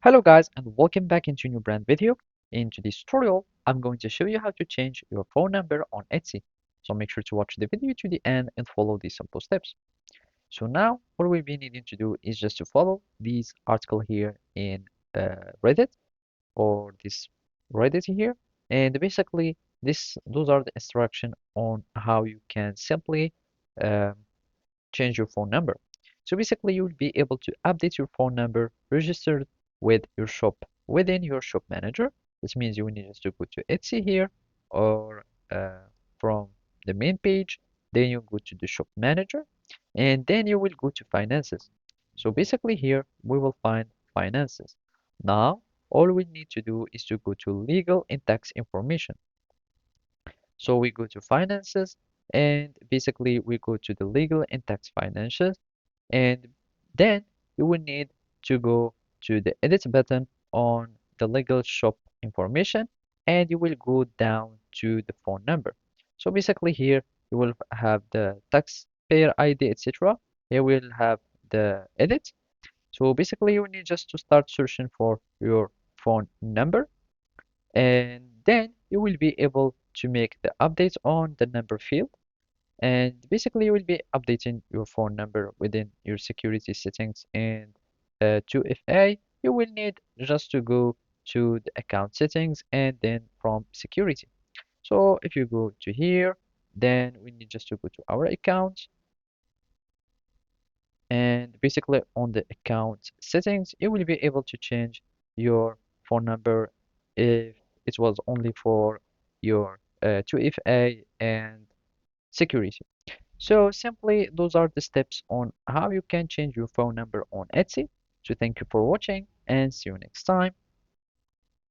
Hello guys and welcome back into a new brand video. In today's tutorial, I'm going to show you how to change your phone number on Etsy. So make sure to watch the video to the end and follow these simple steps. So now what we'll be needing to do is just to follow this article here in Reddit or this Reddit here. And basically those are the instructions on how you can simply um, change your phone number. So basically, you will be able to update your phone number registered with your shop within your shop manager. This means you will need to go to Etsy here or from the main page. Then you go to the shop manager and then you will go to finances. So basically here we will find finances. Now all we need to do is to go to legal and tax information. So we go to finances and basically we go to the legal and tax finances and then you will need to go to the edit button on the legal shop information and you will go down to the phone number. So basically here you will have the taxpayer ID, etc. Here we'll have the edit. So basically you need just to start searching for your phone number and then you will be able to make the updates on the number field and basically you will be updating your phone number within your security settings and 2FA you will need just to go to the account settings and then from security. So if you go to here then we need just to go to our account and basically on the account settings you will be able to change your phone number if it was only for your 2FA and security. So simply those are the steps on how you can change your phone number on Etsy. So thank you for watching and see you next time.